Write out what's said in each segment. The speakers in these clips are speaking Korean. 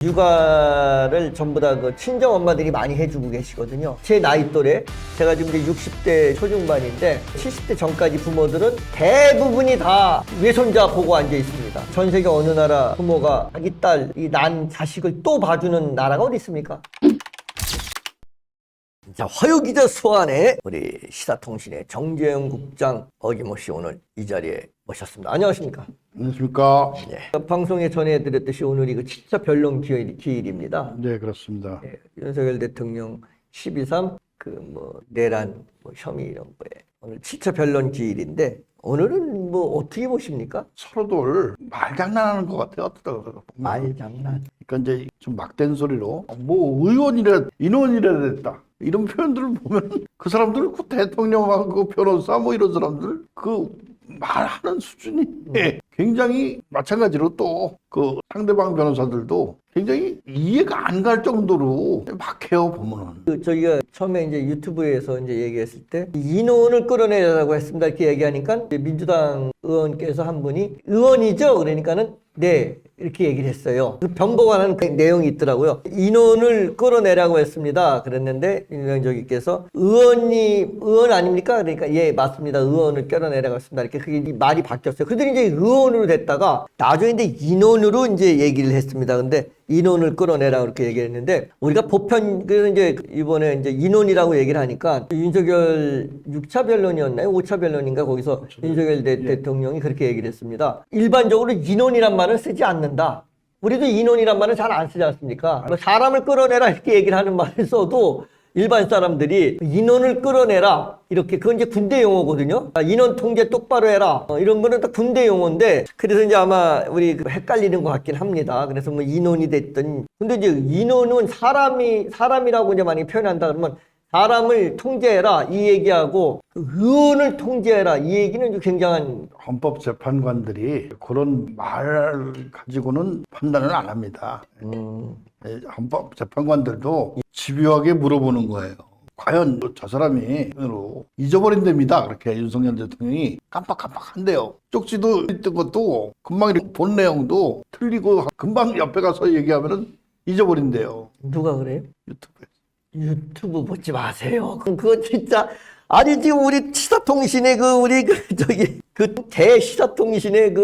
육아를 전부 다 그 친정 엄마들이 많이 해주고 계시거든요. 제 나이 또래, 제가 지금 이제 60대 초중반인데 70대 전까지 부모들은 대부분이 다 외손자 보고 앉아 있습니다. 전 세계 어느 나라 부모가 자기 딸, 이 난 자식을 또 봐주는 나라가 어디 있습니까? 자, 화요기자 소환에 우리 시사통신의 정재영 국장 어김없이 오늘 이 자리에 모셨습니다. 안녕하십니까? 안녕하십니까? 네. 방송에 전해드렸듯이 오늘이 그 7차 변론 기일입니다. 네, 그렇습니다. 네, 윤석열 대통령 12.3 내란 혐의 이런 거에 오늘 7차 변론 기일인데 오늘은 어떻게 보십니까? 서로들 말장난하는 것 같아요. 어떻다 말장난. 그러니까 이제 좀 막된 소리로 의원이라 인원이라 됐다 이런 표현들을 보면 그 사람들 그 대통령하고 그 변호사 이런 사람들 그 말하는 수준이 굉장히 마찬가지로 또 그 상대방 변호사들도 굉장히 이해가 안 갈 정도로 막해요 보면은. 저희가 처음에 이제 유튜브에서 이제 얘기했을 때 인원을 끌어내라고 했습니다 이렇게 얘기하니까 민주당 의원께서 한 분이 의원이죠 그러니까는 네 이렇게 얘기를 했어요. 그 변보관하는 그 내용이 있더라고요. 인원을 끌어내라고 했습니다. 그랬는데 민주당저기께서 의원 아닙니까? 그러니까 예 맞습니다. 의원을 끌어내라고 했습니다. 이렇게 그게 말이 바뀌었어요. 그들이 이제 의원으로 됐다가 나중에 이제 인원으로 이제 얘기를 했습니다. 근데 인원을 끌어내라 그렇게 얘기했는데 우리가 보편 그래서 이제 이번에 이제 인원이라고 얘기를 하니까 윤석열 6차 변론이었나요? 5차 변론인가 거기서 윤석열 대통령이 그렇게 얘기를 했습니다. 일반적으로 인원이란 말을 쓰지 않는다. 우리도 인원이란 말을 잘 안 쓰지 않습니까? 사람을 끌어내라 이렇게 얘기를 하는 말을 써도 일반 사람들이 인원을 끌어내라 이렇게 그건 이제 군대 용어거든요. 인원 통제 똑바로 해라 이런 거는 다 군대 용어인데 그래서 이제 아마 우리 헷갈리는 것 같긴 합니다. 그래서 인원이 됐든 근데 이제 인원은 사람이라고 이제 많이 표현한다 그러면 사람을 통제해라 이 얘기하고 의원을 통제해라 이 얘기는 굉장한 헌법재판관들이 그런 말 가지고는 판단을 안 합니다. 헌법재판관들도 집요하게 물어보는 거예요. 과연 저 사람이 잊어버린답니다. 그렇게 윤석열 대통령이 깜빡깜빡한대요. 쪽지도 있던 것도 금방 본 내용도 틀리고 금방 옆에 가서 얘기하면은 잊어버린대요. 누가 그래요? 유튜브에. 유튜브 보지 마세요. 그거 진짜 아니 지금 우리 시사통신의 그 대시사통신의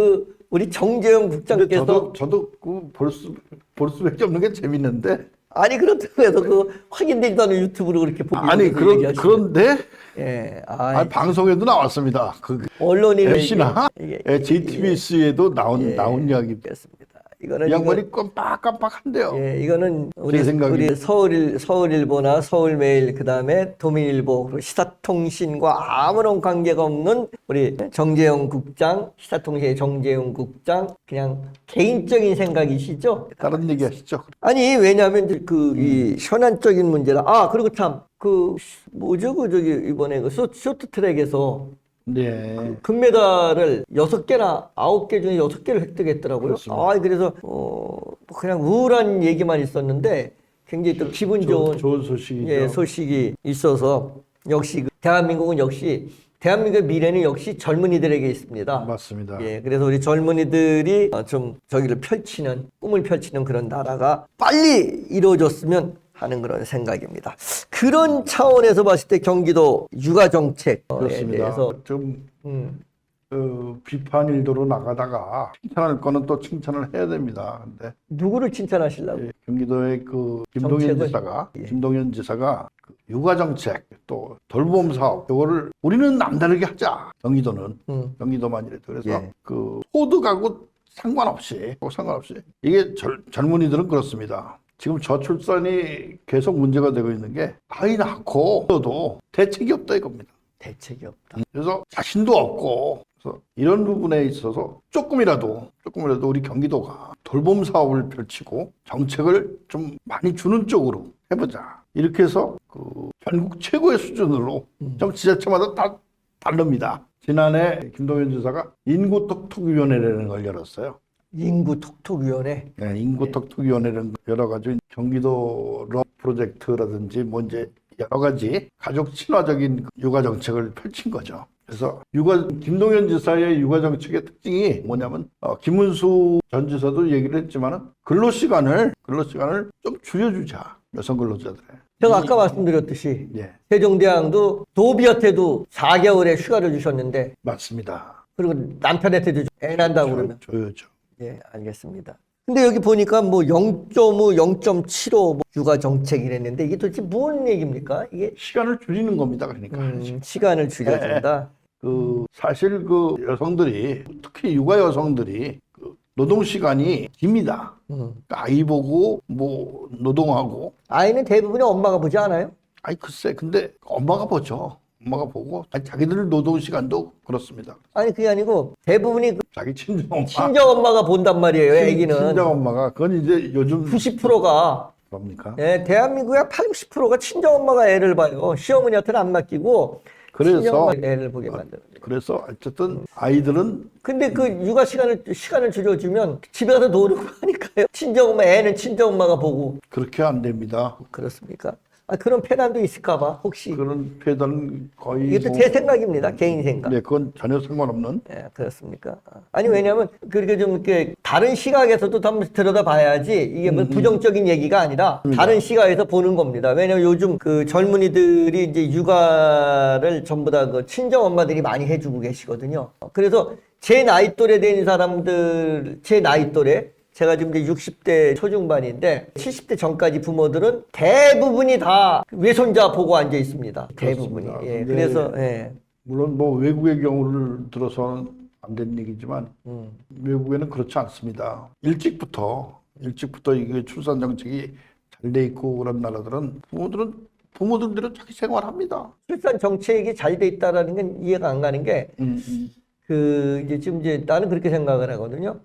우리 정재영 국장께서 저도 볼 수밖에 없는 게 재밌는데 아니 그렇다고 해서 확인되지도 않은 유튜브로 그렇게 보고 아니 그런데 예, 방송에도 나왔습니다. 언론이 MBC나 JTBC에도 나온 이야기입니다. 이거는 이 양반이 깜빡깜빡한데요. 예, 이거는 우리 서울일보나 서울매일 그다음에 도민일보 그리고 시사통신과 아무런 관계가 없는 우리 정재영 국장 시사통신의 정재영 국장 그냥 개인적인 생각이시죠? 다른 얘기 하시죠. 아니 왜냐하면 이 현안적인 문제라 그리고 참 이번에 쇼트트랙에서 네. 금메달을 6개나 9개 중에 6개를 획득했더라고요. 그렇습니다. 그래서 그냥 우울한 얘기만 있었는데 굉장히 또 기분 좋은 소식이죠. 예, 소식이 있어서 역시 대한민국은 역시 대한민국의 미래는 역시 젊은이들에게 있습니다. 맞습니다. 예, 그래서 우리 젊은이들이 좀 꿈을 펼치는 그런 나라가 빨리 이루어졌으면 하는 그런 생각입니다. 그런 차원에서 봤을 때 경기도 육아 정책에 대해서 좀 비판 일도로 나가다가 칭찬할 거는 또 칭찬을 해야 됩니다. 근데 누구를 칭찬하시려고? 경기도의 김동연 지사가 육아 정책 또 돌봄 사업 이거를 우리는 남다르게 하자. 경기도만이라도 그래서 소득하고 상관없이 이게 젊은이들은 그렇습니다. 지금 저출산이 계속 문제가 되고 있는 게 아이 낳고도 대책이 없다 이겁니다. 대책이 없다. 그래서 자신도 없고 그래서 이런 부분에 있어서 조금이라도 우리 경기도가 돌봄 사업을 펼치고 정책을 좀 많이 주는 쪽으로 해보자. 이렇게 해서 전국 최고의 수준으로 좀 지자체마다 다 다릅니다. 지난해 김동연 지사가 인구톡톡위원회라는 걸 열었어요. 인구톡톡위원회. 네, 인구톡톡위원회를 열어가지고 경기도 러 프로젝트라든지 이제 여러 가지 가족 친화적인 육아 정책을 펼친 거죠. 그래서 김동연 지사의 육아 정책의 특징이 뭐냐면 김은수 전 지사도 얘기를 했지만은 근로시간을 좀 줄여주자, 여성 근로자들의. 제가 아까 말씀드렸듯이 예, 세종대왕도 노비한테도 4개월의 휴가를 주셨는데 맞습니다. 그리고 남편한테도 애 난다고 그러면 줘야죠. 예, 알겠습니다. 근데 여기 보니까 뭐 0.5, 0.75 육아 정책 이랬는데 이게 도대체 무슨 얘기입니까? 이게 시간을 줄이는 겁니다. 그러니까 시간을 줄여준다. 사실 여성들이, 특히 육아 여성들이 노동 시간이 깁니다. 아이 보고 뭐 노동하고. 아이는 대부분이 엄마가 보지 않아요? 아이 글쎄, 근데 엄마가 보죠. 엄마가 보고 자기들 노동 시간도 그렇습니다. 아니 그게 아니고 대부분이 자기 친정 엄마, 친정 엄마가 본단 말이에요. 애기는 친정 엄마가. 그건 이제 요즘 90%가 뭡니까? 예, 대한민국의 80, 90%가 친정 엄마가 애를 봐요. 시어머니한테는 안 맡기고 그래서 친정 애를 보게 만드는. 그래서 어쨌든 아이들은 근데 그 육아 시간을 줄여주면 집에 가서 노는 거 아닐까요? 친정 엄마 애는 친정 엄마가 보고 그렇게 안 됩니다. 그렇습니까? 아, 그런 폐단도 있을까봐 혹시 그런 폐단은 거의 이것도 제 생각입니다. 개인 생각. 네, 그건 전혀 상관없는. 예, 그렇습니까? 아니, 왜냐면, 그렇게 좀, 이렇게, 다른 시각에서도 한번 들여다봐야지, 이게 뭐 부정적인 얘기가 아니라, 다른 시각에서 보는 겁니다. 왜냐면 요즘 그 젊은이들이 이제 육아를 전부 다 그 친정 엄마들이 많이 해주고 계시거든요. 그래서 제 나이 또래 된 사람들, 제 나이 또래, 제가 지금 이제 60대 초중반인데 70대 전까지 부모들은 대부분이 다 외손자 보고 앉아 있습니다. 대부분이. 그렇습니다. 예, 근데 그래서 예. 물론 뭐 외국의 경우를 들어서는 안 되는 얘기지만 외국에는 그렇지 않습니다. 일찍부터 이게 출산 정책이 잘 돼 있고 그런 나라들은 부모들대로 자기 생활합니다. 출산 정책이 잘 돼 있다라는 건 이해가 안 가는 게 이제 지금 이제 나는 그렇게 생각을 하거든요.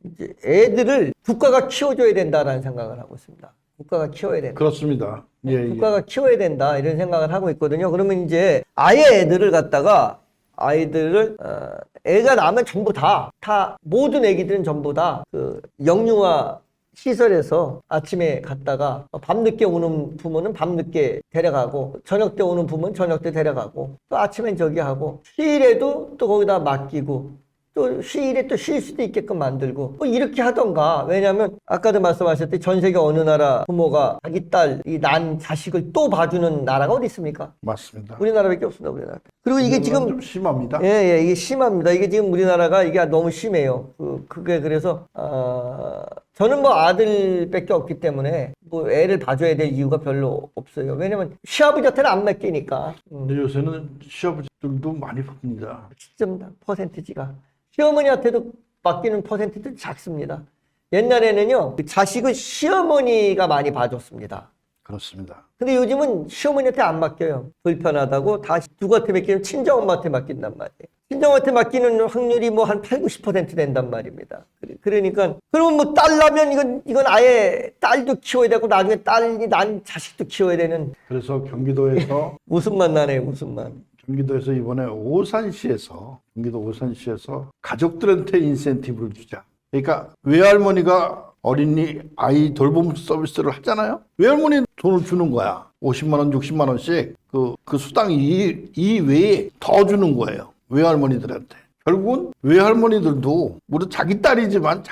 이제 애들을 국가가 키워줘야 된다라는 생각을 하고 있습니다. 국가가 키워야 된다. 그렇습니다. 예, 국가가 키워야 된다 이런 생각을 하고 있거든요. 그러면 이제 아예 애들을 갖다가 아이들을 애가 낳으면 전부 다 모든 애기들은 전부 다 그 영유아 시설에서 아침에 갔다가 밤늦게 오는 부모는 밤늦게 데려가고 저녁 때 오는 부모는 저녁 때 데려가고 또 아침엔 저기 하고 휴일에도 또 거기다 맡기고 또 휴일에 또 쉴 수도 있게끔 만들고 뭐 이렇게 하던가. 왜냐하면 아까도 말씀하셨듯이 전 세계 어느 나라 부모가 자기 딸 이 난 자식을 또 봐주는 나라가 어디 있습니까? 맞습니다. 우리나라밖에 없습니다. 우리나라. 그리고 이게 지금 좀 심합니다. 예, 이게 심합니다. 이게 지금 우리나라가 이게 너무 심해요. 그게 그래서 저는 뭐 아들밖에 없기 때문에 뭐 애를 봐줘야 될 이유가 별로 없어요. 왜냐면 시아버지한테는 안 맡기니까. 근데 요새는 시아버지들도 많이 봅니다. 10%가 시어머니한테도 맡기는 퍼센트도 작습니다. 옛날에는요 그 자식을 시어머니가 많이 봐줬습니다. 그렇습니다. 근데 요즘은 시어머니한테 안 맡겨요. 불편하다고 다 누구한테 맡기면 친정엄마한테 맡긴단 말이에요. 친정한테 맡기는 확률이 뭐 한 8, 90% 된단 말입니다. 그러니까 그러면 뭐 딸 나면 이건 아예 딸도 키워야 되고 나중에 딸이 난 자식도 키워야 되는. 그래서 경기도에서 웃음만 나네요. 웃음만. 경기도에서 이번에 경기도 오산시에서 가족들한테 인센티브를 주자. 그러니까 외할머니가 어린이 아이 돌봄 서비스를 하잖아요. 외할머니 돈을 주는 거야. 50만 원, 60만 원씩 그 수당 이외에 더 주는 거예요. 외할머니들한테. 결국은 외할머니들도 물론 자기 딸이지만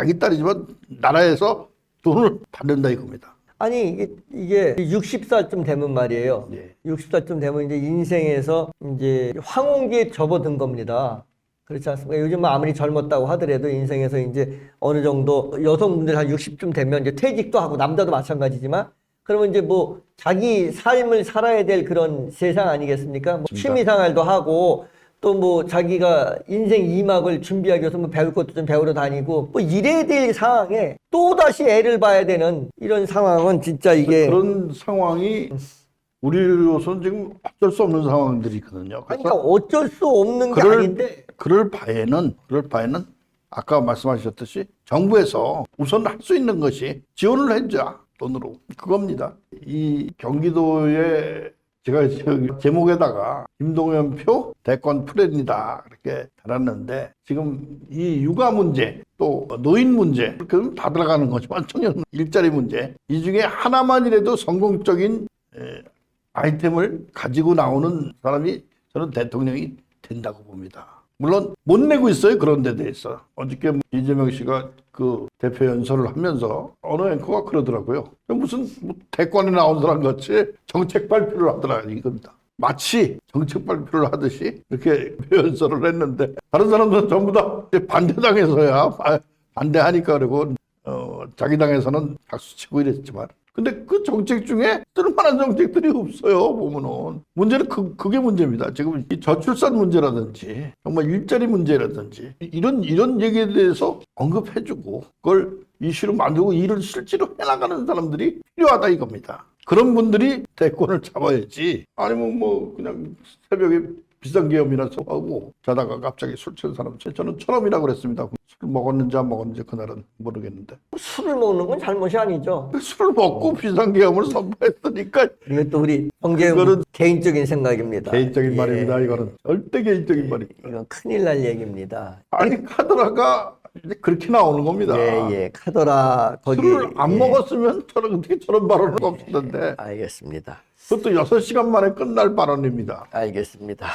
나라에서 돈을 받는다 이겁니다. 아니 이게 60살쯤 되면 말이에요. 예. 60살쯤 되면 이제 인생에서 이제 황혼기에 접어든 겁니다. 그렇지 않습니까? 요즘 아무리 젊었다고 하더라도 인생에서 이제 어느 정도 여성분들 한 60쯤 되면 이제 퇴직도 하고 남자도 마찬가지지만 그러면 이제 뭐 자기 삶을 살아야 될 그런 세상 아니겠습니까? 뭐 취미생활도 하고 또 뭐 자기가 인생 2막을 준비하기 위해서 뭐 배울 것도 좀 배우러 다니고 뭐 이래야 될 상황에 또 다시 애를 봐야 되는 이런 상황은 진짜 이게 그런 상황이 우리로서는 지금 어쩔 수 없는 상황들이 있거든요. 그러니까 어쩔 수 없는 게 아닌데 그럴 바에는 아까 말씀하셨듯이 정부에서 우선 할 수 있는 것이 지원을 해줘 돈으로 그겁니다. 이 경기도에 제가 제목에다가 김동연 표 대권 프렌이다 이렇게 달았는데 지금 이 육아 문제 또 노인 문제 그럼 다 들어가는 거지만 청년 일자리 문제 이 중에 하나만이라도 성공적인 아이템을 가지고 나오는 사람이 저는 대통령이 된다고 봅니다. 물론 못 내고 있어요. 그런 데 대해서. 어저께 이재명 씨가 그 대표 연설을 하면서 어느 앵커가 그러더라고요. 무슨 뭐 대권에 나온 사람 같이 정책 발표를 하더라 이겁니다. 마치 정책 발표를 하듯이 이렇게 연설을 했는데 다른 사람들은 전부 다 반대당에서야 반대하니까 그러고 자기 당에서는 박수치고 이랬지만 근데 그 정책 중에 쓸만한 정책들이 없어요. 보면은 문제는 그게 문제입니다. 지금 이 저출산 문제라든지 정말 일자리 문제라든지 이런 얘기에 대해서 언급해주고 그걸 이슈로 만들고 일을 실제로 해나가는 사람들이 필요하다 이겁니다. 그런 분들이 대권을 잡아야지. 아니면 뭐 그냥 새벽에 비상계엄이나 하고 자다가 갑자기 술 취한 사람 저는 처럼이라고 그랬습니다. 술 먹었는지 안 먹었는지 그날은 모르겠는데 술을 먹는 건 잘못이 아니죠. 술을 먹고 비상계엄을 선포했으니까 이것도 우리 정재훈 그거는 개인적인 생각입니다. 개인적인 예. 말입니다. 이거는 절대 개인적인 말입니다. 이건 큰일 날 얘기입니다. 아니 카더라가 이제 그렇게 나오는 겁니다. 예. 카더라 거기 술을 안 예. 먹었으면 저는 어떻게 저런 발언을 없었는데 알겠습니다. 그것도 6시간 만에 끝날 발언입니다. 알겠습니다.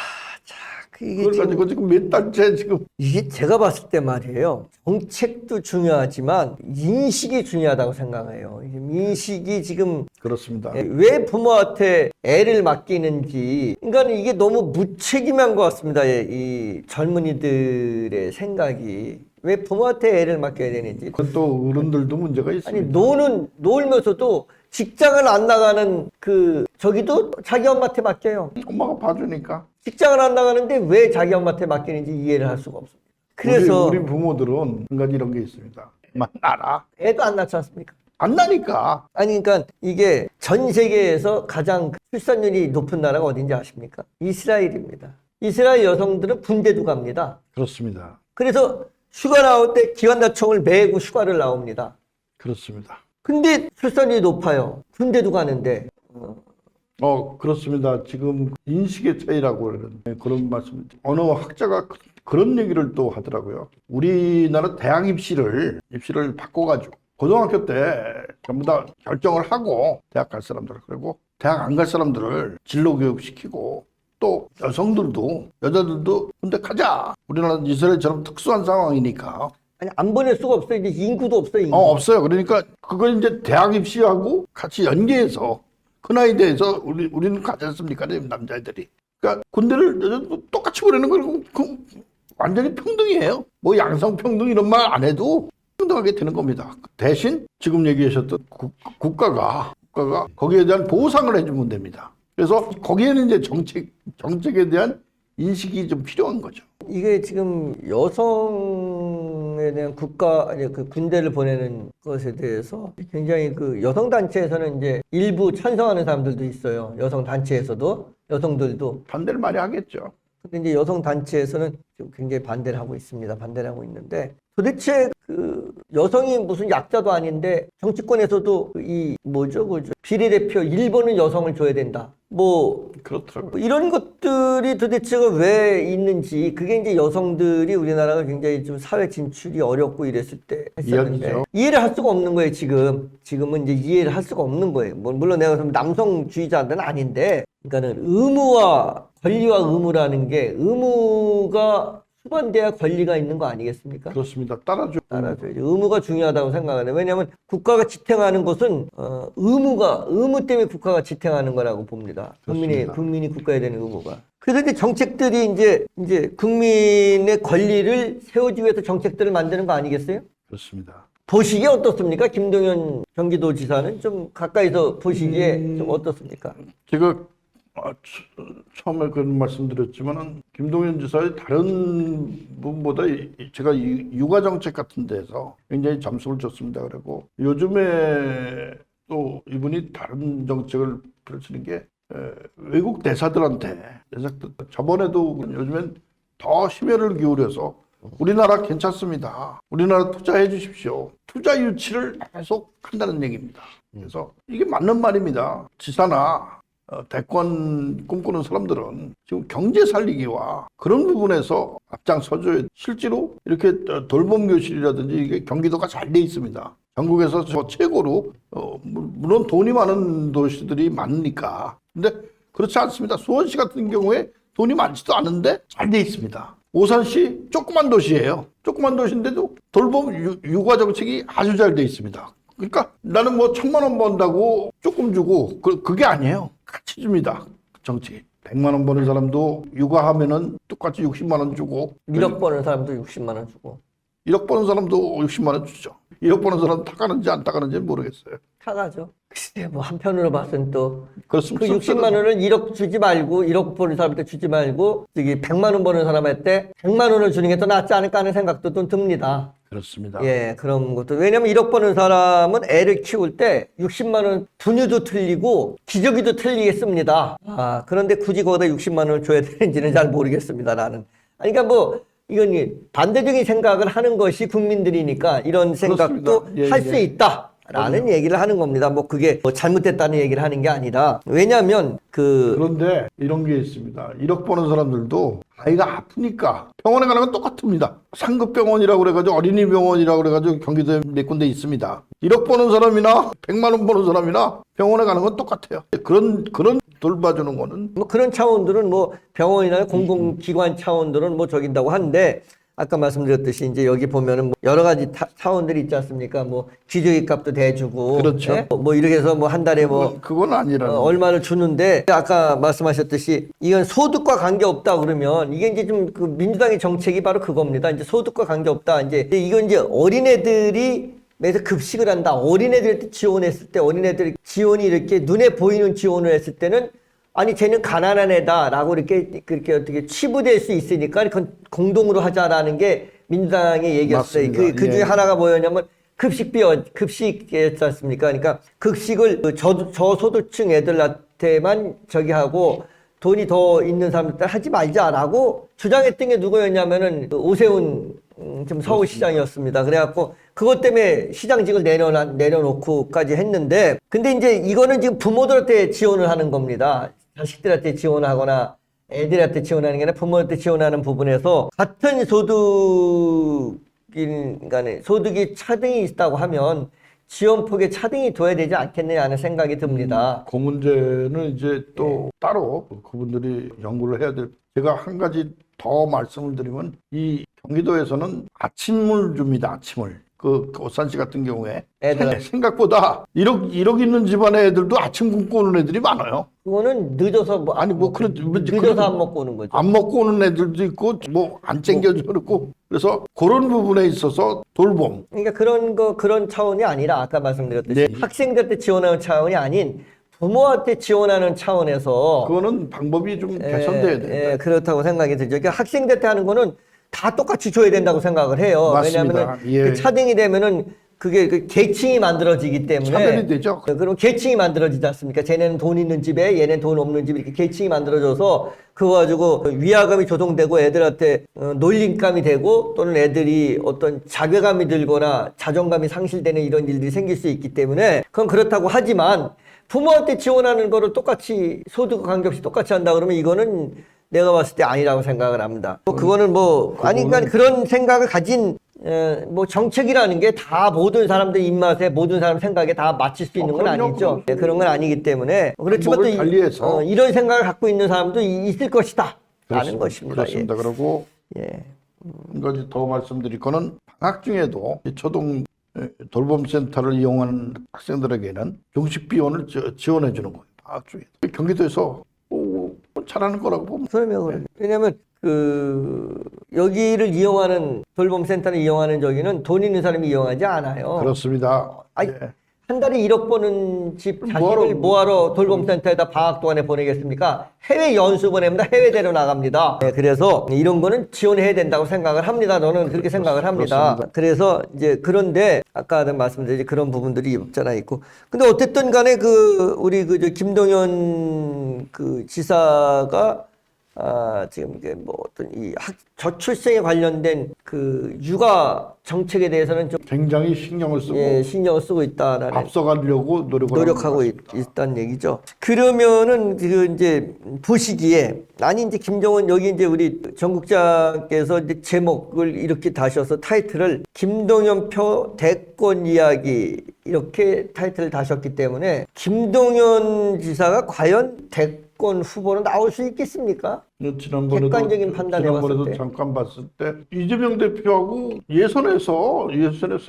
자, 이게 그걸 가지고 지금 몇 달째 지금 이게 제가 봤을 때 말이에요. 정책도 중요하지만 인식이 중요하다고 생각해요. 인식이 지금 그렇습니다. 왜 부모한테 애를 맡기는지, 그러니까 이게 너무 무책임한 것 같습니다. 이 젊은이들의 생각이 왜 부모한테 애를 맡겨야 되는지. 또 어른들도 문제가 아니 있습니다. 놀면서도 직장을 안 나가는 저기도 자기 엄마한테 맡겨요. 엄마가 봐주니까. 직장을 안 나가는데 왜 자기 엄마한테 맡기는지 이해를 할 수가 없습니다. 그래서 우리 부모들은 한 가지 이런 게 있습니다. 만나라. 애도 안 낳지 않습니까? 안 나니까. 아니 그러니까 이게 전 세계에서 가장 출산율이 높은 나라가 어딘지 아십니까? 이스라엘입니다. 이스라엘 여성들은 군대도 갑니다. 그렇습니다. 그래서 휴가 나올 때 기관단총을 메고 휴가를 나옵니다. 그렇습니다. 근데 출산율이 높아요. 군대도 가는데. 그렇습니다. 지금 인식의 차이라고 그러는 그런 말씀. 어느 학자가 그런 얘기를 또 하더라고요. 우리나라 대학 입시를 바꿔가지고 고등학교 때 전부 다 결정을 하고 대학 갈 사람들 그리고 대학 안 갈 사람들을 진로 교육 시키고 또 여자들도 군대 가자. 우리나라 이스라엘처럼 특수한 상황이니까. 아니 안 보낼 수가 없어요. 이제 인구도 없어요. 인구. 없어요. 그러니까 그걸 이제 대학 입시하고 같이 연계해서 그 나이 대해서 우리는 가지 않습니까? 남자애들이. 그러니까 군대를 여자도 똑같이 보내는 거고 그 완전히 평등이에요. 뭐 양성평등 이런 말 안 해도 평등하게 되는 겁니다. 대신 지금 얘기하셨던 국가가 거기에 대한 보상을 해주면 됩니다. 그래서 거기에는 이제 정책에 대한 인식이 좀 필요한 거죠. 이게 지금 여성에 대한 군대를 보내는 것에 대해서 굉장히 여성 단체에서는 이제 일부 찬성하는 사람들도 있어요. 여성 단체에서도 여성들도. 반대를 많이 하겠죠. 근데 이제 여성 단체에서는 좀 굉장히 반대를 하고 있습니다. 반대를 하고 있는데 도대체 여성이 무슨 약자도 아닌데 정치권에서도 비례대표 1번은 여성을 줘야 된다. 그렇더라고요. 이런 것들이 도대체가 왜 있는지 그게 이제 여성들이 우리나라가 굉장히 좀 사회 진출이 어렵고 이랬을 때 했었는데 이야기죠. 이해를 할 수가 없는 거예요. 지금은 이제 이해를 할 수가 없는 거예요. 물론 내가 남성주의자는 아닌데, 그러니까는 권리와 의무라는 게 의무가 수반돼야 권리가 있는 거 아니겠습니까? 그렇습니다. 따라줘야죠. 의무가 중요하다고 생각하는. 왜냐하면 국가가 지탱하는 것은 의무 때문에 국가가 지탱하는 거라고 봅니다. 국민이 국가에 대한 의무가. 그래서 이제 정책들이 이제 국민의 권리를 세우기 위해서 정책들을 만드는 거 아니겠어요? 그렇습니다. 보시기에 어떻습니까? 김동연 경기도지사는 좀 가까이서 보시기에 좀 어떻습니까? 제가 처음에 그런 말씀드렸지만은 김동연 지사의 다른 분보다 제가 육아 정책 같은 데서 굉장히 점수를 줬습니다. 그리고 요즘에 또 이분이 다른 정책을 펼치는 게 외국 대사들한테 저번에도 요즘엔 더 심혈을 기울여서 우리나라 괜찮습니다. 우리나라 투자해 주십시오. 투자 유치를 계속 한다는 얘기입니다. 그래서 이게 맞는 말입니다. 지사나 대권 꿈꾸는 사람들은 지금 경제 살리기와 그런 부분에서 앞장서줘야 실제로 이렇게 돌봄 교실이라든지 이게 경기도가 잘 돼 있습니다. 전국에서 최고로 물론 돈이 많은 도시들이 많으니까. 근데 그렇지 않습니다. 수원시 같은 경우에 돈이 많지도 않은데 잘 돼 있습니다. 오산시 조그만 도시예요. 조그만 도시인데도 돌봄 육아 정책이 아주 잘 돼 있습니다. 그러니까 나는 뭐 1,000만 원 번다고 조금 주고 그게 아니에요. 같이 줍니다. 정책이. 100만 원 버는 사람도 육아하면은 똑같이 60만 원 주고 1억 버는 사람도 60만 원 주고 1억 버는 사람도 60만 원 주죠. 1억 버는 사람 타가는지 안 타가는지 모르겠어요. 타가죠. 글쎄 뭐 한편으로 봐서는 또 그렇습니다. 그 60만 원을 1억 주지 말고 1억 버는 사람한테 주지 말고 저기 100만 원 버는 사람한테 100만 원을 주는 게 더 낫지 않을까 하는 생각도 좀 듭니다. 그렇습니다. 예, 그런 것도. 왜냐면 1억 버는 사람은 애를 키울 때 60만 원 분유도 틀리고 기저귀도 틀리겠습니다. 아, 그런데 굳이 거기다 60만 원을 줘야 되는지는 잘 모르겠습니다, 나는. 아니, 그러니까 뭐, 이건 반대적인 생각을 하는 것이 국민들이니까 이런 생각도 예, 할 수 예. 있다. 라는 얘기를 하는 겁니다. 뭐 그게 뭐 잘못됐다는 얘기를 하는 게 아니라. 왜냐면 그런데 이런 게 있습니다. 1억 버는 사람들도 아이가 아프니까 병원에 가는 건 똑같습니다. 상급병원이라고 그래가지고 어린이병원이라고 그래가지고 경기도에 몇 군데 있습니다. 1억 버는 사람이나 100만 원 버는 사람이나 병원에 가는 건 똑같아요. 그런 돌봐주는 거는 뭐 그런 차원들은 뭐 병원이나 공공기관 차원들은 뭐 저긴다고 하는데 아까 말씀드렸듯이 이제 여기 보면은 뭐 여러 가지 차원들이 있지 않습니까? 뭐 기저귀 값도 대주고, 그렇죠. 예? 뭐 이렇게 해서 뭐 한 달에 뭐 그건 아니라는 얼마를 주는데 아까 말씀하셨듯이 이건 소득과 관계 없다 그러면 이게 이제 좀 그 민주당의 정책이 바로 그겁니다. 이제 소득과 관계 없다. 이제 이건 이제 어린애들이 매서 급식을 한다. 어린애들한테 지원했을 때 어린애들 지원이 이렇게 눈에 보이는 지원을 했을 때는 아니 쟤는 가난한 애다라고 이렇게 그렇게 어떻게 치부될 수 있으니까 그건 공동으로 하자라는 게 민주당의 얘기였어요. 그 중에 예. 하나가 뭐였냐면 급식이었지 않습니까? 그러니까 급식을 그 저소득층 애들한테만 저기 하고 돈이 더 있는 사람들 하지 말자라고 주장했던 게 누구였냐면은 그 오세훈 좀 서울시장이었습니다. 그래갖고 그것 때문에 시장직을 내려놓고까지 했는데 근데 이제 이거는 지금 부모들한테 지원을 하는 겁니다. 자식들한테 지원하거나 애들한테 지원하는 게 아니라 부모한테 지원하는 부분에서 같은 소득인 간에 소득이 차등이 있다고 하면 지원폭에 차등이 둬야 되지 않겠느냐 하는 생각이 듭니다. 그 문제는 이제 또 따로 그분들이 연구를 해야 될. 제가 한 가지 더 말씀을 드리면 이 경기도에서는 아침을 줍니다. 아침을. 그 오산시 같은 경우에 애들. 생각보다 1억 있는 집안의 애들도 아침 굶고 오는 애들이 많아요. 그거는 늦어서 뭐 아니 뭐 그런 늦어서 안 먹고 오는 거죠. 안 먹고 오는 애들도 있고 뭐 안 챙겨주고 그래서 그런 부분에 있어서 돌봄. 그러니까 그런 차원이 아니라 아까 말씀드렸듯이 네. 학생들한테 지원하는 차원이 아닌 부모한테 지원하는 차원에서 그거는 방법이 좀 개선돼야 된다. 그렇다고 생각이 들죠. 그러니까 학생들한테 하는 거는 다 똑같이 줘야 된다고 생각을 해요. 맞습니다. 왜냐하면 예. 그 차등이 되면은 그게 그 계층이 만들어지기 때문에 차별이 되죠. 그럼 계층이 만들어지지 않습니까? 쟤네는 돈 있는 집에 얘네는 돈 없는 집에 이렇게 계층이 만들어져서 그거 가지고 위화감이 조성되고 애들한테 놀림감이 되고 또는 애들이 어떤 자괴감이 들거나 자존감이 상실되는 이런 일들이 생길 수 있기 때문에 그건 그렇다고 하지만 부모한테 지원하는 거를 똑같이 소득과 관계없이 똑같이 한다 그러면 이거는 내가 봤을 때 아니라고 생각을 합니다. 그거는 뭐 아니 그러니까 그런 생각을 가진 뭐 정책이라는 게 다 모든 사람들 입맛에 모든 사람 생각에 다 맞출 수 있는 건 그럼요, 아니죠. 그런 건 아니기 때문에 그렇지만 또 달리해서. 이런 생각을 갖고 있는 사람도 있을 것이다 라는 그렇습니다. 것입니다. 그렇습니다. 그리고 예. 한 가지 더 말씀드릴 거는 방학 중에도 이 초등 돌봄센터를 이용하는 학생들에게는 중식 비용을 지원해 주는 거예요. 방학 중에. 경기도에서 잘하는 거라고 보면. 그러면 왜냐면 여기를 이용하는 돌봄센터를 이용하는 저기는 돈 있는 사람이 이용하지 않아요. 그렇습니다. 아니, 예. 한 달에 1억 버는 집 뭐하러- 자식을 뭐하러 돌봄센터에다 방학 동안에 보내겠습니까? 해외 연수 보냅니다. 해외 데려 나갑니다. 네, 그래서 이런 거는 지원해야 된다고 생각을 합니다. 저는 그렇게 생각을 합니다. 그렇습니다. 그래서 이제 그런데 아까 말씀드린 그런 부분들이 없잖아 있고. 근데 어쨌든 간에 우리 저 김동연 지사가 지금 이게 뭐 어떤 저출생에 관련된 육아 정책에 대해서는 좀 굉장히 신경을 쓰고 신경을 쓰고 있다라는 앞서가려고 노력하고 있다는 얘기죠. 그러면은 이제 보시기에 아니 이제 김정은 여기 이제 우리 정국장께서 이제 제목을 이렇게 다셔서 타이틀을 김동연 표 대권 이야기 이렇게 타이틀을 다셨기 때문에 김동연 지사가 과연 대권 후보로 나올 수 있겠습니까? 객관적인 판단을 지난번에도 해봤을 때. 잠깐 봤을 때 이재명 대표하고 예선에서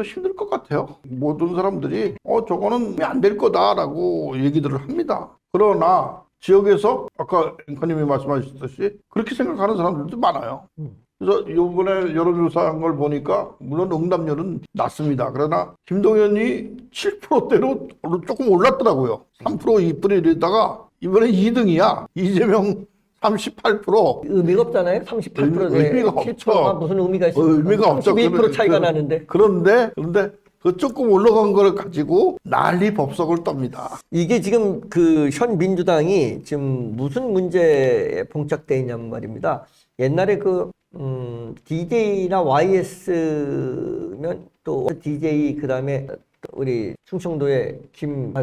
힘들 것 같아요. 모든 사람들이 저거는 안 될 거다라고 얘기들을 합니다. 그러나 지역에서 아까 앵커님이 말씀하셨듯이 그렇게 생각하는 사람들도 많아요. 그래서 이번에 여론조사한 걸 보니까 물론 응답률은 낮습니다. 그러나 김동연이 7%대로 조금 올랐더라고요. 3% 2% 이러다가 이번에 2등이야. 이재명 38%. 의미가 없잖아요. 38%대 의미가 7%가 없죠. 무슨 의미가 있습니까? 의미가 없죠. 31% 차이가 나는데. 그런데 그 조금 올라간 걸 가지고 난리 법석을 떱니다. 이게 지금 그 현 민주당이 지금 무슨 문제에 봉착돼 있냐면 말입니다. 옛날에 DJ나 YS면 또 DJ 그다음에 우리 충청도의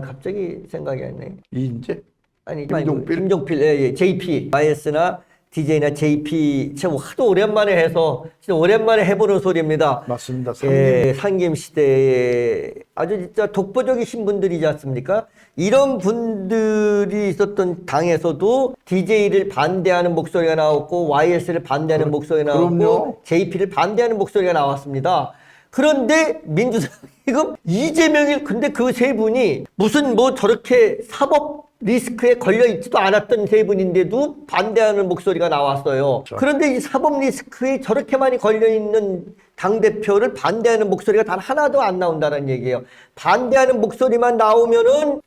갑자기 생각이 안 나요. 이인재? 아니 김종필? 김종필 예, JP YS나 DJ나 JP 참 하도 오랜만에 해서 진짜 오랜만에 해보는 소리입니다. 맞습니다. 예, 상김 시대에 아주 진짜 독보적이신 분들이지 않습니까? 이런 분들이 있었던 당에서도 DJ를 반대하는 목소리가 나왔고 YS를 반대하는 목소리가 나왔고 그럼요. JP를 반대하는 목소리가 나왔습니다. 그런데 민주당 지금 이재명이 근데 그 세 분이 무슨 저렇게 사법 리스크에 걸려 있지도 않았던 세 분인데도 반대하는 목소리가 나왔어요. 그런데 이 사법 리스크에 저렇게 많이 걸려 있는 당대표를 반대하는 목소리가 단 하나도 안 나온다는 얘기예요. 반대하는 목소리만 나오면은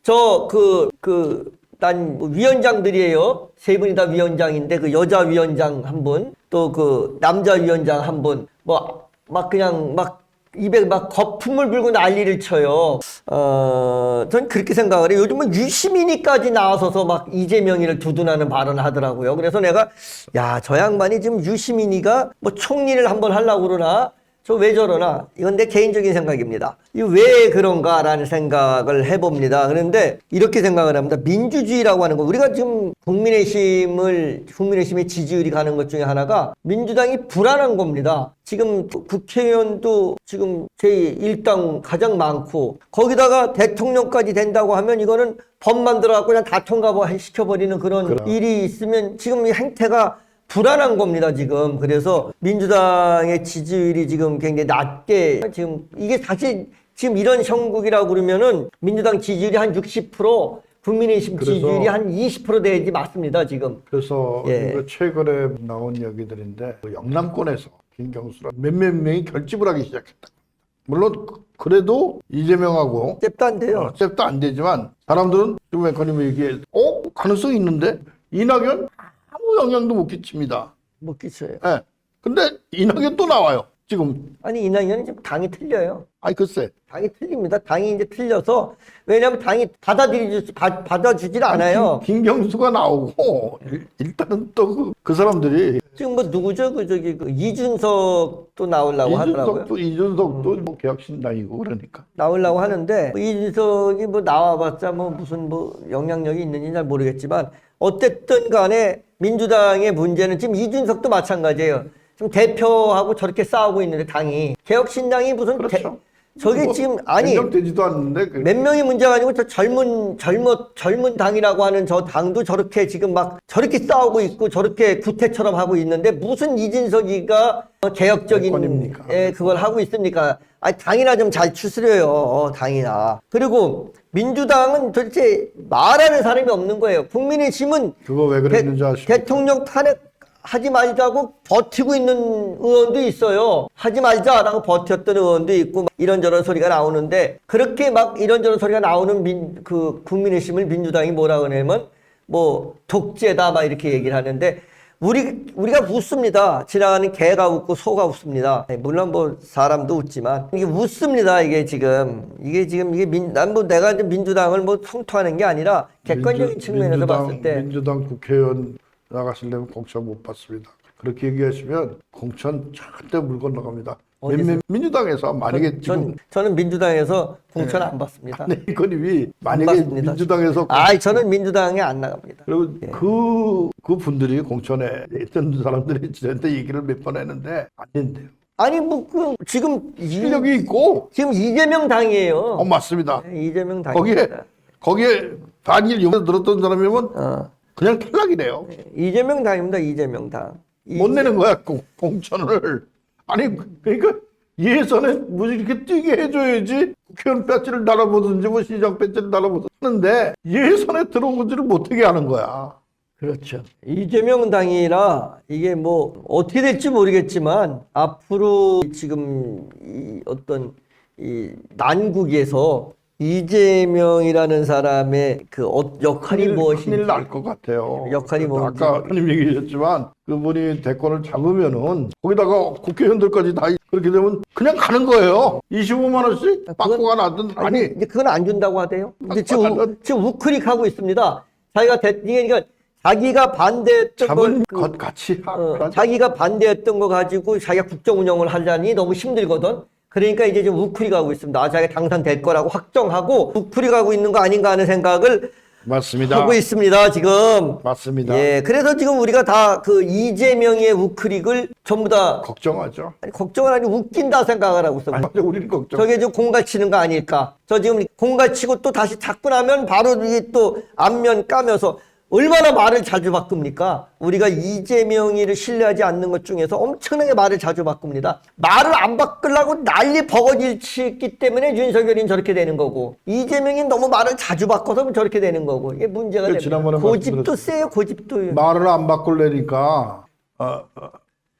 난 위원장들이에요. 세 분이 다 위원장인데 그 여자 위원장 한 분, 또 그 남자 위원장 한 분, 입에 거품을 불고 난리를 쳐요. 전 그렇게 생각을 해요. 요즘은 유시민이까지 나와서서 이재명이를 두둔하는 발언을 하더라고요. 그래서 내가, 저 양반이 지금 유시민이가 총리를 한번 하려고 그러나, 저 왜 저러나? 이건 내 개인적인 생각입니다. 이 왜 그런가라는 생각을 해봅니다. 그런데 이렇게 생각을 합니다. 민주주의라고 하는 거, 우리가 지금 국민의힘의 지지율이 가는 것 중에 하나가 민주당이 불안한 겁니다. 지금 국회의원도 지금 제1당 가장 많고, 거기다가 대통령까지 된다고 하면 이거는 법 만들어갖고 그냥 다 통과시켜버리는 그런 일이 있으면 지금 이 행태가 불안한 겁니다, 지금. 그래서 민주당의 지지율이 지금 굉장히 낮게, 지금 이게 사실 지금 이런 형국이라고 그러면은 민주당 지지율이 한 60%, 국민의힘 지지율이 한 20% 돼야지 맞습니다, 지금. 그래서 이거 최근에 나온 얘기들인데 영남권에서 김경수랑 몇몇 명이 결집을 하기 시작했다. 물론 그래도 이재명하고 잽도 안 돼요. 잽도 안 되지만 사람들은 지금 앵커님이 얘기해 가능성이 있는데 이낙연 아무 영향도 못 끼칩니다. 못 끼쳐요. 예. 근데 이낙연 또 나와요. 지금. 아니, 이낙연은 지금 당이 틀려요. 아니 글쎄. 당이 틀립니다. 당이 이제 틀려서, 왜냐하면 당이 받아주질 않아요. 김경수가 나오고 일단은 또 그 사람들이 지금 누구죠? 이준석도 나오려고 하더라고요. 이준석도 개혁신당이고 그러니까. 나오려고 하는데 이준석이 나와봤자 무슨 영향력이 있는지 잘 모르겠지만 어쨌든 간에 민주당의 문제는 지금 이준석도 마찬가지예요. 지금 대표하고 저렇게 싸우고 있는데 당이 개혁신당이 무슨 그렇죠. 저게 지금 아니 되지도 않는데 몇 명이 문제가 아니고 저 젊은 당이라고 하는 저 당도 저렇게 지금 저렇게 싸우고 있고 저렇게 구태처럼 하고 있는데 무슨 이준석이가 개혁적인 그걸 하고 있습니까? 아니 당이나 좀 잘 추스려요. 당이나. 그리고 민주당은 도대체 말하는 사람이 없는 거예요. 국민의힘은 그거 왜 그랬는지 아십니까? 대통령 탄핵 하지 말자고 버티고 있는 의원도 있어요. 하지 말자라고 버텼던 의원도 있고 이런저런 소리가 나오는데 그렇게 이런저런 소리가 나오는 국민의힘을 민주당이 뭐라 그러냐면 독재다 이렇게 얘기를 하는데 우리가 웃습니다. 지나가는 개가 웃고 소가 웃습니다. 물론 사람도 웃지만 이게 웃습니다. 이게 내가 이제 민주당을 성토하는 게 아니라 객관적인 측면에서 봤을 때 민주당 국회의원 나가시려면 공천 못 받습니다. 그렇게 얘기하시면 공천 절대 물 건너갑니다. 민주당에서 만약에 저는 민주당에서 공천 안 받습니다. 아니 이건님이 만약에 민주당에서 저는 민주당에 안 나갑니다. 그리고 그 분들이 공천에 있던 사람들이 저한테 얘기를 몇 번 했는데 안 된대요. 아니 지금 실력이 있고 지금 이재명 당이에요. 맞습니다. 이재명 당입니다. 거기에 반일 용어 들었던 사람이면 그냥 탈락이래요. 이재명 당입니다. 이재명 당. 못 내는 거야 공천을. 아니 그러니까 예선에 뭐 이렇게 뛰게 해줘야지 국회의원 배지를 달아보든지 뭐 시장 배지를 달아보든지 하는데 예선에 들어오지를 못하게 하는 거야. 그렇죠. 이재명 당이라 이게 뭐 어떻게 될지 모르겠지만 앞으로 지금 이 어떤 이 난국에서 이재명이라는 사람의 그 역할이 무엇인지 큰일 날 것 같아요. 역할이 뭔지 아까 형님 얘기하셨지만 그분이 대권을 잡으면은 거기다가 국회의원들까지 다 그렇게 되면 그냥 가는 거예요. 25만 원씩 받고가 나든 아니 근데 그건 안 준다고 하대요. 근데 지금 우크릭하고 있습니다. 자기가 그러니까 자기가 반대했던 잡은 걸 것 같이 자기가 반대했던 거 가지고 자기가 국정 운영을 하자니 너무 힘들거든. 그러니까 이제 좀 우크릭하고 있습니다. 자기가 당선될 거라고 확정하고 우크릭하고 있는 거 아닌가 하는 생각을 맞습니다. 하고 있습니다. 지금. 맞습니다. 예, 그래서 지금 우리가 다 그 이재명의 우크릭을 전부 다 걱정하죠. 아니, 걱정을 아니 웃긴다 생각을 하고 있어. 아니, 우리는 걱정. 저게 좀 공갈 치는 거 아닐까? 저 지금 공갈 치고 또 다시 잡고 나면 바로 이게 또 앞면 까면서 얼마나 말을 자주 바꿉니까? 우리가 이재명이를 신뢰하지 않는 것 중에서 엄청나게 말을 자주 바꿉니다. 말을 안 바꾸려고 난리 버거지기 때문에 윤석열이는 저렇게 되는 거고 이재명이 너무 말을 자주 바꿔서 저렇게 되는 거고 이게 문제가 됩니다. 지난번에 고집도 세요. 고집도. 말을 안 바꾸려니까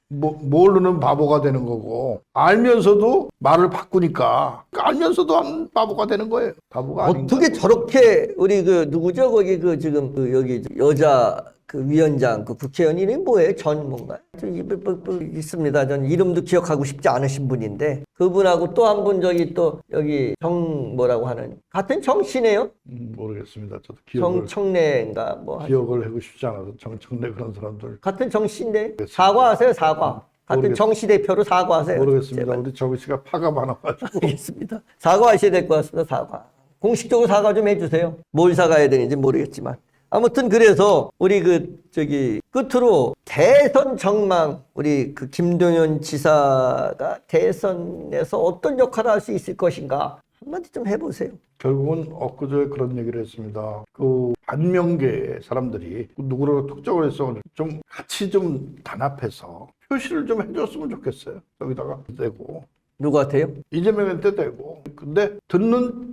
모르는 바보가 되는 거고 알면서도 말을 바꾸니까 알면서도 안 바보가 되는 거예요. 바보가 아닌가. 어떻게 저렇게 우리 그 누구죠? 거기 그 지금 그 여기 여자 그 위원장 그 국회의원 이름이 뭐예요? 전 뭔가 있습니다. 전 이름도 기억하고 싶지 않으신 분인데 그분하고 또 한 분 저기 또 여기 정 뭐라고 하는 같은 정씨네요. 모르겠습니다. 저도 기억을 정청래인가 뭐 기억을 하고 싶지 않아서 정청래 그런 사람들 같은 정씨인데 사과하세요. 사과. 같은 모르겠- 정씨 대표로 사과하세요. 모르겠습니다. 제발. 우리 정우 씨가 파가 많아가지고 알겠습니다. 사과하셔야 될 것 같습니다. 사과. 공식적으로 사과 좀 해주세요. 뭘 사과해야 되는지 모르겠지만. 아무튼 그래서 우리 그 저기 끝으로 대선 전망 우리 그 김동연 지사가 대선에서 어떤 역할을 할 수 있을 것인가 한마디 좀 해보세요. 결국은 엊그제 그런 얘기를 했습니다. 그 반명계 사람들이 누구를 특정을 해서 좀 같이 좀 단합해서 표시를 좀 해줬으면 좋겠어요. 여기다가 대고 누구한테요? 이재명한테 대고. 근데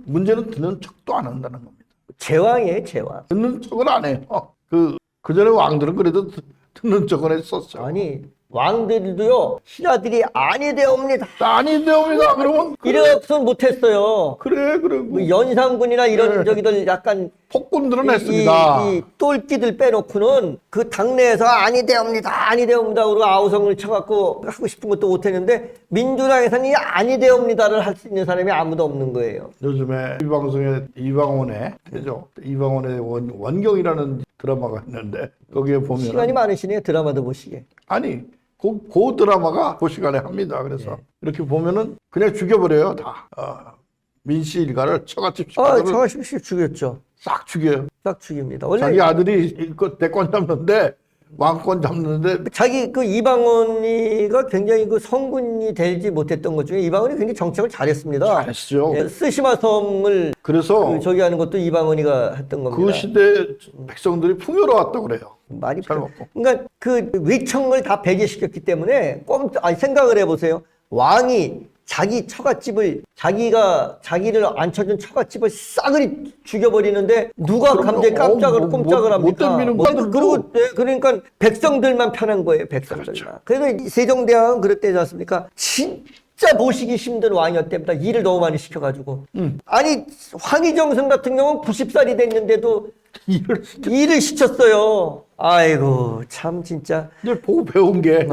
문제는 듣는 척도 안 한다는 겁니다. 제왕이에요, 제왕. 듣는 척을 안 해요. 그 전에 왕들은 그래도 듣는 척을 했었죠. 아니 왕들도요 신하들이 아니되옵니다. 아니 되옵니다. 그러면 이래서는 못했어요. 그래 뭐 연산군이나 이런 그래. 저기들 약간 폭군들은 했습니다. 이 똘끼들 빼놓고는 그 당내에서 아니되옵니다. 아니되옵니다. 그리고 아우성을 쳐갖고 하고 싶은 것도 못했는데 민주당에서는 이 아니되옵니다를 할 수 있는 사람이 아무도 없는 거예요. 요즘에 이 방송에 이방원의 되죠. 이방원의 원경이라는 드라마가 있는데 거기에 보면 시간이 많으시네요. 드라마도 보시게. 아니 그 드라마가 그 시간에 합니다. 그래서 이렇게 보면은 그냥 죽여버려요 다. 민씨 일가를 처갓집 식구들을 정하십시오. 죽였죠. 싹 죽여요. 딱 죽입니다. 원래 자기 아들이 그 대권 잡는데 왕권 잡는데 자기 그 이방원이가 굉장히 그 성군이 되지 못했던 것 중에 이방원이 굉장히 정책을 잘했습니다. 잘했죠. 예, 스시마 섬을 그래서 그 저기 하는 것도 이방원이가 했던 겁니다. 그 시대 백성들이 풍요로웠다고 그래요. 말이 잘 필요- 먹고. 그러니까 그 위청을 다 배제시켰기 때문에 생각을 해보세요. 왕이 자기 처갓집을 자기를 앉혀준 처갓집을 싸그리 죽여버리는데 누가 그럼 갑자기 깜짝을 못 꼼짝을 합니까? 때미는 뭐, 분들도. 그리고 그러니까 백성들만 편한 거예요. 백성들만. 그렇죠. 그래서 이 세종대왕은 그랬대지 않습니까? 진짜 모시기 힘든 왕이었답니다. 일을 너무 많이 시켜가지고. 아니 황희정승 같은 경우는 90살이 됐는데도 일을 시켰어요. 아이고 참 진짜. 이제 보고 배운 게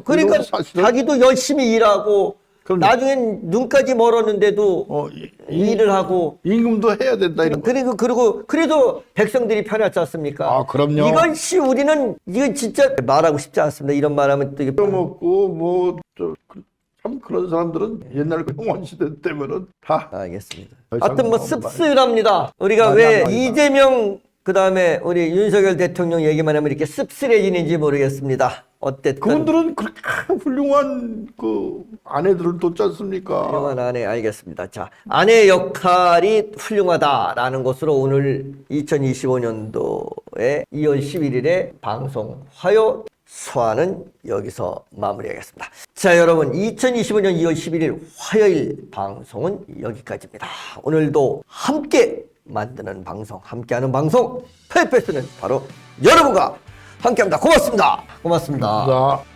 그러니까 사실은 자기도 열심히 일하고 그럼요. 나중엔 눈까지 멀었는데도 일을 하고 임금도 해야 된다 이런 거. 그리고 그래도 백성들이 편하지 않습니까? 아, 그럼요. 이것이 우리는 이건 진짜 말하고 싶지 않습니다. 이런 말하면 또 이게 먹고 참 그런 사람들은 옛날 그 형원 시대 때면은 다 알겠습니다. 더 이상 하여튼 뭐 너무 씁쓸합니다. 우리가 말이 왜 안 나온다. 이재명 그다음에 우리 윤석열 대통령 얘기만 하면 이렇게 씁쓸해지는지 모르겠습니다. 어쨌든 그분들은 그렇게 훌륭한 그 아내들을 뒀지 않습니까? 훌륭한 아내 알겠습니다. 자, 아내의 역할이 훌륭하다라는 것으로 오늘 2025년도에 2월 11일에 방송 화요 소환은 여기서 마무리하겠습니다. 자, 여러분 2025년 2월 11일 화요일 방송은 여기까지입니다. 오늘도 함께 만드는 방송, 함께하는 방송 페이패스는 바로 여러분과 함께합니다. 고맙습니다. 고맙습니다. 감사합니다.